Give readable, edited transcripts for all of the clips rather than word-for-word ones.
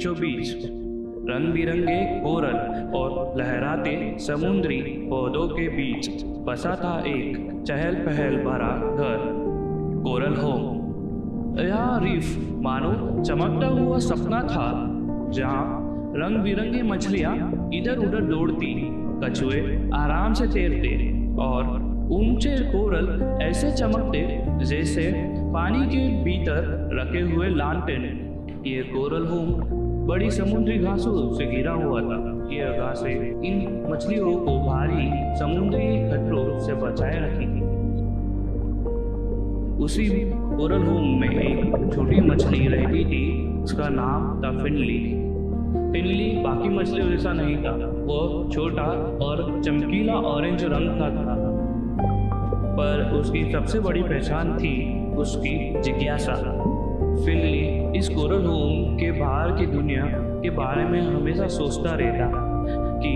बीचों बीच रंग बिरंगे कोरल और लहराते समुद्री पौधों के बीच बसा था एक चहल पहल भरा घर, कोरल होम। यह रीफ मानो चमकता हुआ सपना था, जहाँ रंग बिरंगी मछलियाँ इधर उधर दौड़ती, कछुए आराम से तैरते और ऊंचे कोरल ऐसे चमकते जैसे पानी के भीतर रखे हुए लालटेन। ये कोरल होम बड़ी समुद्री घासों से घिरा हुआ था। यह घासें इन मछलियों को भारी समुद्री खतरों से बचाए रखी थी। उसी कोरल होम में एक छोटी मछली रहती थी, उसका नाम था फिनली। फिनली बाकी मछलियों जैसा नहीं था, वो छोटा और चमकीला ऑरेंज रंग का था, पर उसकी सबसे बड़ी पहचान थी उसकी जिज्ञासा। फिनली इस कोरल होम के बाहर की दुनिया के बारे में हमेशा सोचता रहता कि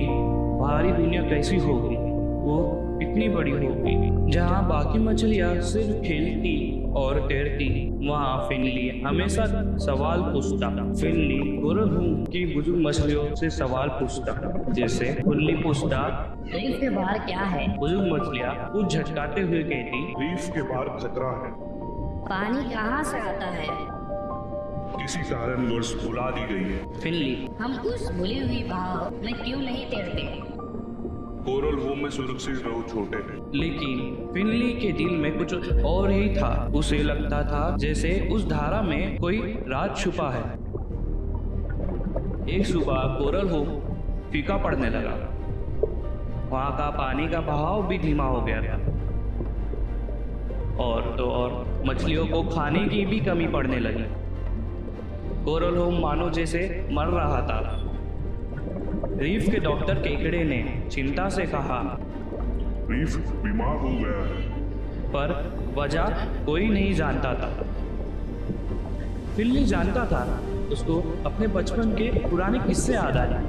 बाहरी दुनिया कैसी होगी, वो इतनी बड़ी होगी। जहाँ बाकी मछलियाँ सिर्फ खेलती और तैरती, वहाँ फिनली हमेशा सवाल पूछता। फिनली कोरल होम की बुजुर्ग मछलियों से सवाल पूछता, जैसे फिनली पूछता, रीफ के बाहर क्या है? बुजुर्ग मछलियाँ कुछ झटकाते हुए कहती, रीफ के बाहर खतरा है। पानी कहाँ से आता है? किसी कारणवश बुला दी गई है। फिनली हम उस भूली हुई बहाव में क्यों नहीं तैरते? कोरल होम में सुरक्षित रहो छोटे। लेकिन फिनली के दिल में कुछ और ही था। उसे लगता था जैसे उस धारा में कोई राज छुपा है। एक सुबह कोरल होम फीका पड़ने लगा। वहां का पानी का बहाव भी धीमा हो गया था, और तो और मछलियों को खाने की भी कमी पड़ने लगी। कोरल होम मानो जैसे मर रहा था। रीफ के डॉक्टर केकड़े ने चिंता से कहा, रीफ बीमार हो गया है। पर वजह कोई नहीं जानता था। फिनली जानता था, उसको अपने बचपन के पुराने किस्से याद आए,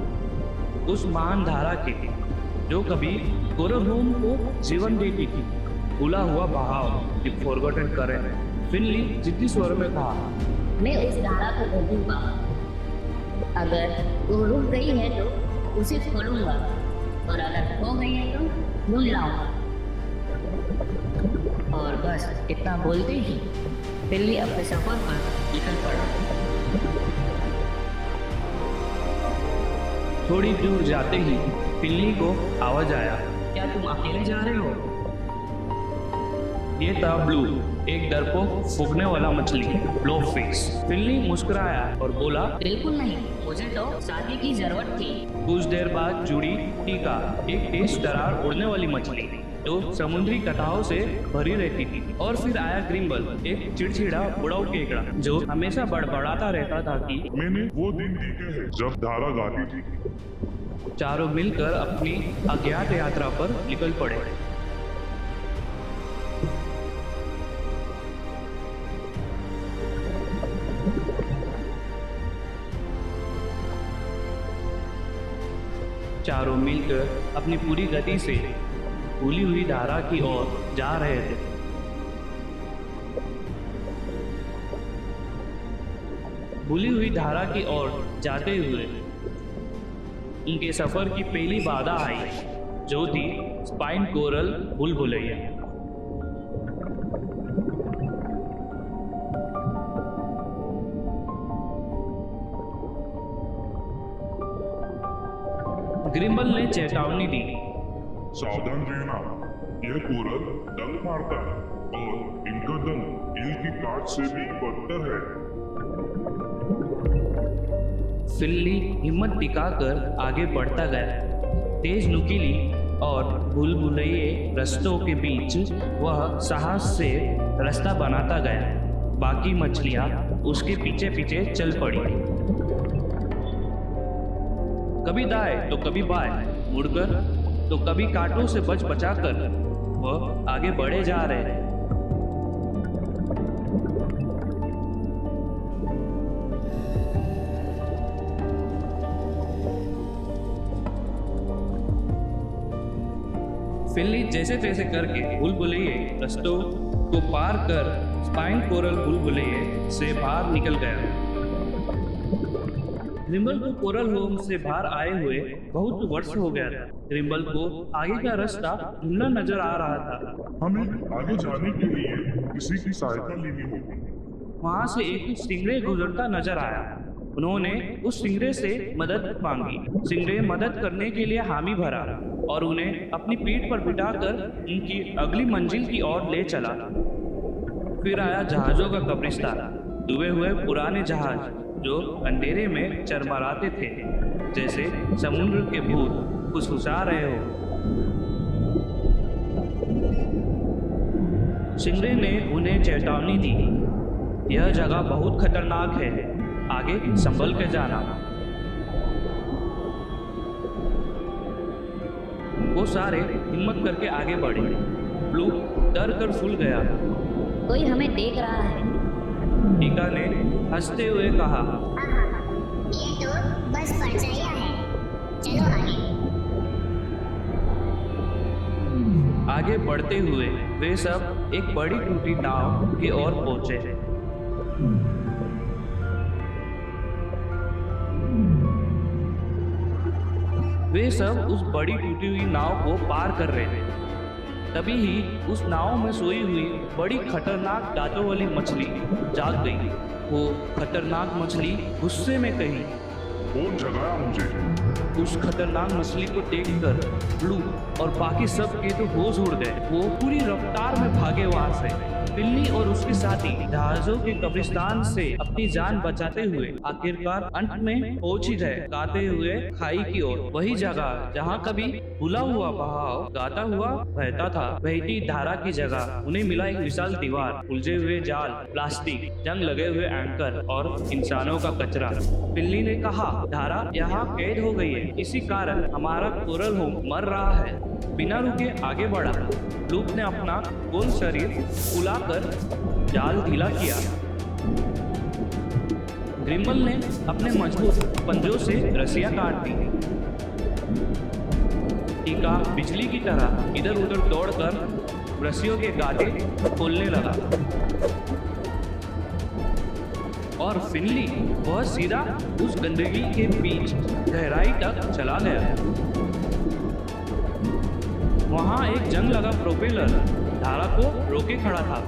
उस महान धारा के जो कभी कोरल होम को जीवन देती थी। भूला हुआ बहाव, द फॉरगॉटन करंट। फिनली जिद्दी स्वर में कहा, मैं उस धारा को रोकूंगा। अगर वो रुक गई है तो उसे खोलूंगा, और अगर हो गई है तो ढूंढ लाऊंगा। और बस इतना बोलते ही फिनली अपने सफर पर निकल पड़ा। थोड़ी दूर जाते ही फिनली को आवाज आया, क्या तुम अकेले जा रहे हो? ये था ब्लू, एक डरपोक फूकने वाला मछली, ब्लोफिश। फिनली मुस्कुराया और बोला, बिल्कुल नहीं, मुझे तो साथी की जरूरत थी। कुछ देर बाद जुड़ी टीका, एक तेज तरार उड़ने वाली मछली जो समुद्री कथाओं से भरी रहती थी। और फिर आया ग्रिम्बल, एक चिड़चिड़ा बुढ़ाऊ केकड़ा जो हमेशा बड़बड़ाता रहता था कि मैंने वो दिन देखे हैं जब धारा गाती थी। चारों मिलकर अपनी अज्ञात यात्रा पर निकल पड़े। चारों मिलकर अपनी पूरी गति से भूली हुई धारा की ओर जा रहे थे। भूली हुई धारा की ओर जाते हुए उनके सफर की पहली बाधा आई, जो थी स्पाइन कोरल बुलबुलैया। ग्रिम्बल ने चेतावनी दी, सावधान रहना, यह कोरल डंक मारता है और इनका दंग ईल की काट से भी बदतर है। फिनली हिम्मत टिकाकर आगे बढ़ता गया। तेज नुकीली और भूलभुलैये रास्तों के बीच वह साहस से रास्ता बनाता गया। बाकी मछलियां उसके पीछे पीछे चल पड़ी, कभी दाएं तो कभी बाएं मुड़कर, तो कभी कांटों से बच बचाकर वह आगे बढ़े जा रहे हैं। फिनली जैसे तैसे करके बुलबुलैये रास्तों को पार कर स्पाइन कोरल बुलबुलैये से बाहर निकल गया। ग्रिम्बल को कोरल होम से बाहर आए हुए बहुत वर्ष हो गया था। ग्रिम्बल को आगे का रास्ता धुंधला नजर आ रहा था। हमें आगे जाने के लिए किसी की सहायता लेनी होगी। वहां से एक स्टिंगरे गुजरता नजर आया। उन्होंने उस स्टिंगरे से मदद मांगी। स्टिंगरे मदद करने के लिए हामी भरा और उन्हें अपनी पीठ पर बिठाकर उनकी अगली मंजिल की ओर ले चला। फिर आया जहाजों का कब्रिस्तान, डूबे हुए पुराने जहाज जो अंधेरे में चरमराते थे, जैसे समुद्र के भूत फुसफुसा रहे हो। स्टिंगरे ने उन्हें चेतावनी दी, यह जगह बहुत खतरनाक है, आगे संभल के जाना। वो सारे हिम्मत करके आगे बढ़े। ब्लू डर कर फूल गया। कोई हमें देख रहा है। टीका ने हंसते हुए कहा, ये तो बस परछाइयां हैं। चलो आगे। आगे बढ़ते हुए वे सब एक बड़ी टूटी नाव की ओर पहुंचे। वे सब उस बड़ी टूटी हुई नाव को पार कर रहे थे। तभी ही उस नाव में सोई हुई बड़ी खतरनाक दांतों वाली मछली जाग गई। वो खतरनाक मछली गुस्से में कही, कौन जगाया मुझे? उस खतरनाक मछली को देखकर ब्लू और बाकी सब के तो होश उड़ गए। वो पूरी रफ्तार में भागे वहां से। बिल्ली और उसके साथी जहाजों के कब्रिस्तान से अपनी जान बचाते हुए आखिरकार अंत में पहुंच ही गए, गाते हुए खाई की ओर। वही जगह जहां कभी भूला हुआ बहाव गाता हुआ बहता था, बहती धारा की जगह उन्हें मिला एक विशाल दीवार, उलझे हुए जाल, प्लास्टिक, जंग लगे हुए एंकर और इंसानों का कचरा। बिल्ली ने कहा, धारा यहाँ कैद हो गई है, इसी कारण हमारा कोरल होम मर रहा है। बिना रुके आगे बढ़ा। लूप ने अपना गोल शरीर फुलाकर जाल ढीला किया। ग्रिम्बल ने अपने मजबूत पंजों से रस्सियां काट दी। टीका बिजली की तरह इधर उधर दौड़कर रस्सियों के गांठे खोलने लगा और फिनली वह सीधा उस गंदगी के बीच गहराई तक चला गया। वहां एक जंग लगा प्रोपेलर धारा को रोके खड़ा था,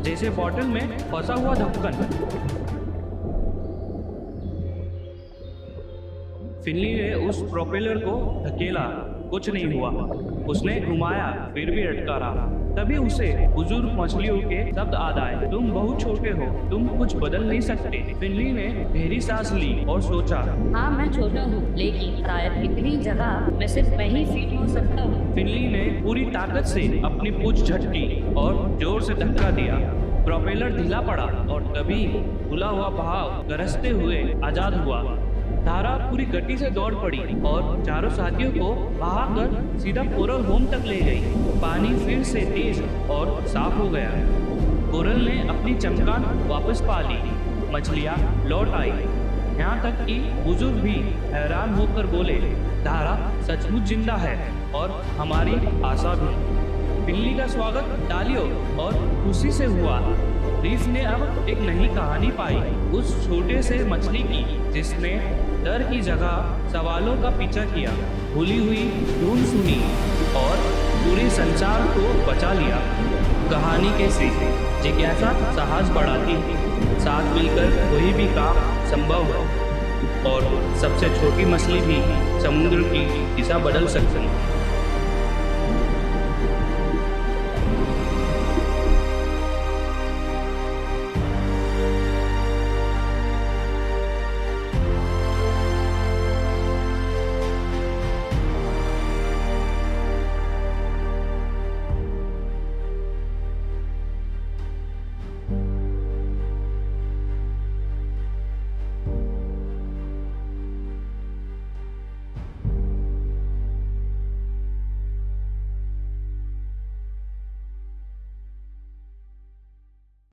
जैसे बॉटल में फंसा हुआ ढक्कन। फिनली ने उस प्रोपेलर को धकेला, कुछ नहीं हुआ। उसने घुमाया, फिर भी अटका रहा। तभी उसे बुजुर्ग मछलियों के शब्द याद आए, तुम बहुत छोटे हो, तुम कुछ बदल नहीं सकते। फिनली ने गहरी सांस ली और सोचा, हाँ मैं छोटा हूँ, लेकिन शायद इतनी जगह मैं सिर्फ मैं ही फिट हो सकता हूँ। फिनली ने पूरी ताकत से अपनी पूंछ झटकी और जोर से धक्का दिया। प्रोपेलर ढीला पड़ा और तभी खुला हुआ बहाव गरजते हुए आजाद हुआ। धारा पूरी गति से दौड़ पड़ी और चारों साथियों को बहाकर सीधा कोरल होम तक ले गई। पानी फिर से तेज और साफ हो गया। कोरल ने अपनी चमकान वापस पा ली। मछलियाँ लौट आई। यहाँ तक कि बुजुर्ग भी हैरान होकर बोले, धारा सचमुच जिंदा है और हमारी आशा भी। बिल्ली का स्वागत तालियों और खुशी से हुआ। रीफ ने अब एक नई कहानी पाई, उस छोटे से मछली की जिसने डर की जगह सवालों का पीछा किया, भूली हुई धुन सुनी और पूरे संसार को बचा लिया। कहानी के से जिज्ञासा साहस बढ़ाती, साथ मिलकर कोई भी काम संभव है और सबसे छोटी मछली भी समुद्र की दिशा बदल सकती है।